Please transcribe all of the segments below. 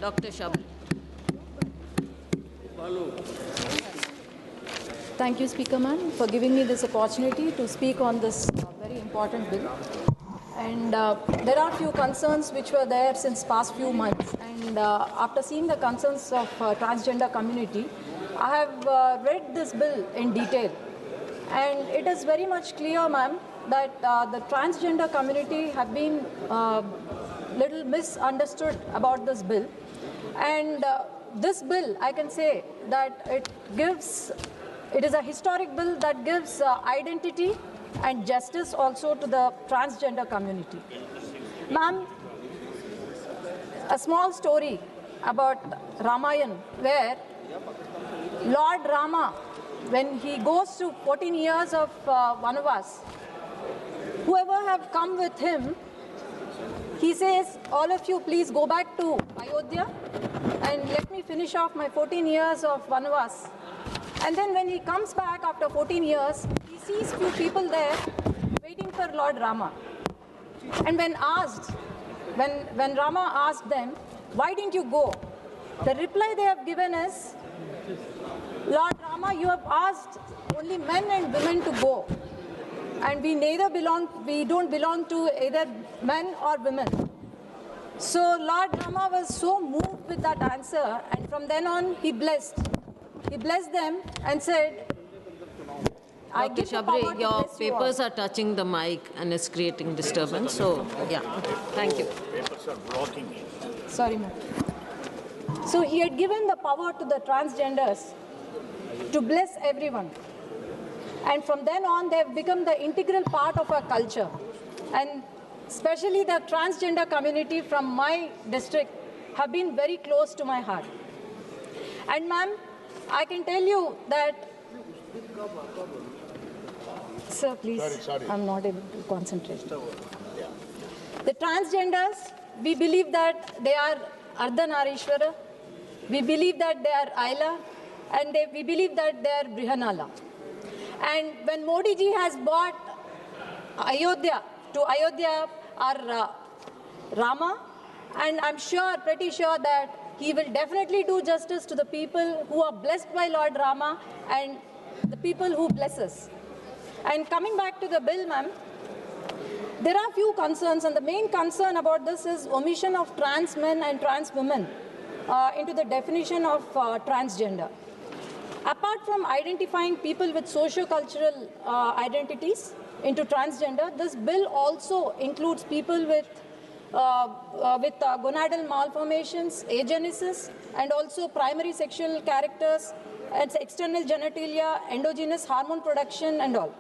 Dr. Shabri. Thank you, Speaker ma'am, for giving me this opportunity to speak on this very important bill. And there are few concerns which were there since past few months. And after seeing the concerns of transgender community, I have read this bill in detail. And it is very much clear, ma'am, that the transgender community have been little misunderstood about this bill. And this bill, I can say that it is a historic bill that gives identity and justice also to the transgender community. Ma'am, a small story about Ramayana, where Lord Rama, when he goes to 14 years of Vanavas, whoever have come with him, he says, all of you please go back to Ayodhya and let me finish off my 14 years of Vanavas. And then when he comes back after 14 years, he sees few people there waiting for Lord Rama. And when Rama asked them, why didn't you go? The reply they have given is, Lord Rama, you have asked only men and women to go. And we don't belong to either men or women. So Lord Rama was so moved with that answer, and from then on he blessed. He blessed them and said, I Dr. give the power Shabri, to your bless you all. papers are touching the mic and it's creating disturbance. So, yeah, thank you. Papers are blocking it. Sorry, ma'am. So he had given the power to the transgenders to bless everyone. And from then on, they have become the integral part of our culture. And especially the transgender community from my district have been very close to my heart. And ma'am, I can tell you that, sir, please, Sorry. I'm not able to concentrate. The transgenders, we believe that they are Ardhanarishwara, we believe that they are Ayla, and we believe that they are Brihanala. And when Modi ji has brought Ayodhya our Rama, and I'm pretty sure that he will definitely do justice to the people who are blessed by Lord Rama and the people who bless us. And coming back to the bill, ma'am, there are few concerns, and the main concern about this is omission of trans men and trans women into the definition of transgender. Apart from identifying people with socio-cultural identities into transgender, this bill also includes people with gonadal malformations, agenesis, and also primary sexual characters, and external genitalia, endogenous hormone production, and all.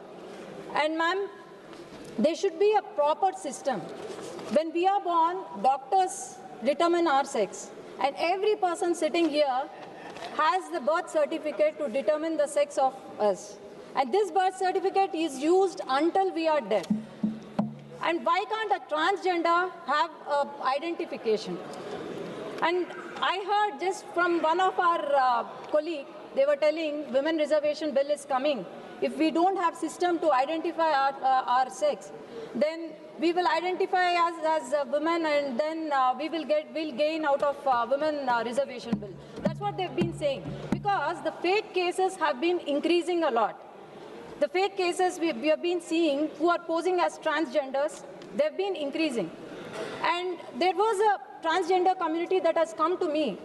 And ma'am, there should be a proper system. When we are born, doctors determine our sex, and every person sitting here has the birth certificate to determine the sex of us. And this birth certificate is used until we are dead. And why can't a transgender have identification? And I heard just from one of our colleagues, they were telling women reservation bill is coming. If we don't have system to identify our sex, then we will identify as women, and then we'll gain out of women reservation bill. That's what they've been saying. Because the fake cases have been increasing a lot. The fake cases we have been seeing who are posing as transgenders, they've been increasing. And there was a transgender community that has come to me.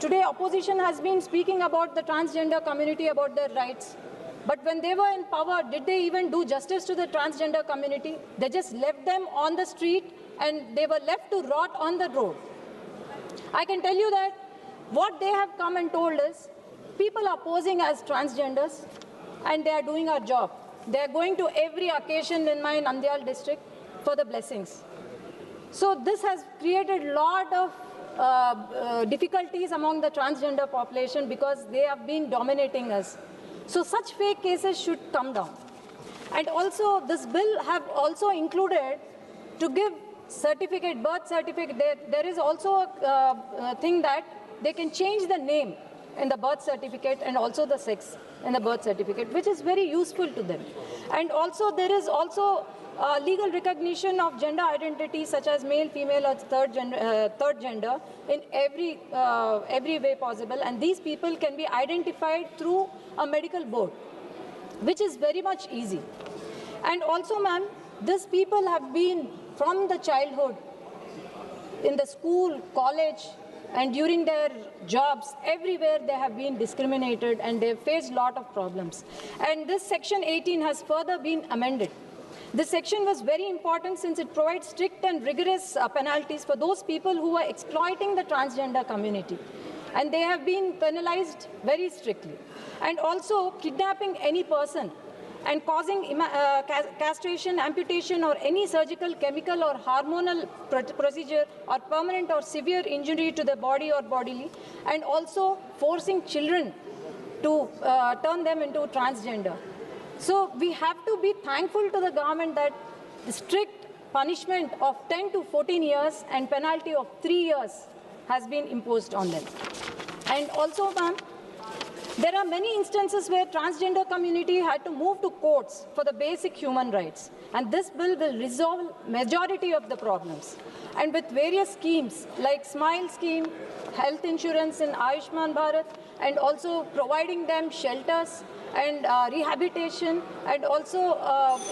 Today, opposition has been speaking about the transgender community, about their rights. But when they were in power, did they even do justice to the transgender community? They just left them on the street and they were left to rot on the road. I can tell you that what they have come and told is, people are posing as transgenders and they are doing our job. They are going to every occasion in my Nandyal district for the blessings. So this has created a lot of difficulties among the transgender population because they have been dominating us. So such fake cases should come down. And also this bill have also included to give certificate, birth certificate. There is also a thing that they can change the name in the birth certificate and also the sex in the birth certificate, which is very useful to them. And also there is also legal recognition of gender identity such as male, female or third gender in every way possible, and these people can be identified through a medical board, which is very much easy. And also, ma'am, these people have been from the childhood in the school, college, and during their jobs, everywhere they have been discriminated and they have faced a lot of problems. And this section 18 has further been amended. This section was very important since it provides strict and rigorous penalties for those people who are exploiting the transgender community. And they have been penalized very strictly. And also kidnapping any person and causing castration, amputation or any surgical, chemical or hormonal procedure or permanent or severe injury to the body or bodily, and also forcing children to turn them into transgender. So we have to be thankful to the government that the strict punishment of 10 to 14 years and penalty of 3 years has been imposed on them. And also, ma'am, there are many instances where transgender community had to move to courts for the basic human rights. And this bill will resolve majority of the problems. And with various schemes like Smile scheme, health insurance in Ayushman Bharat, and also providing them shelters and rehabilitation, and also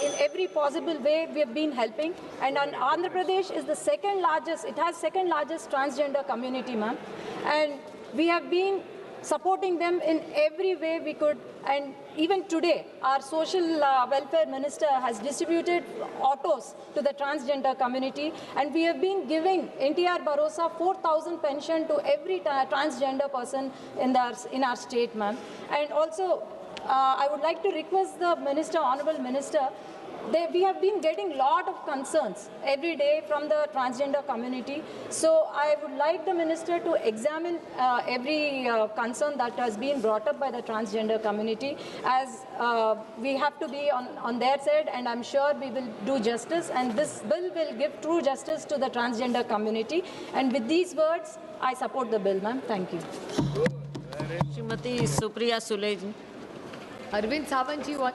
in every possible way we have been helping. And Andhra Pradesh is the second largest, it has second largest transgender community, ma'am. And we have been supporting them in every way we could. And even today, our social welfare minister has distributed autos to the transgender community, and we have been giving NTR Bharosa 4,000 pension to every transgender person in our state, ma'am. And also, I would like to request the minister, honorable minister, we have been getting a lot of concerns every day from the transgender community. So I would like the minister to examine every concern that has been brought up by the transgender community, as we have to be on their side, and I'm sure we will do justice, and this bill will give true justice to the transgender community. And with these words, I support the bill, ma'am. Thank you. Shrimati Supriya Sule ji. Arvind Sawant ji, what?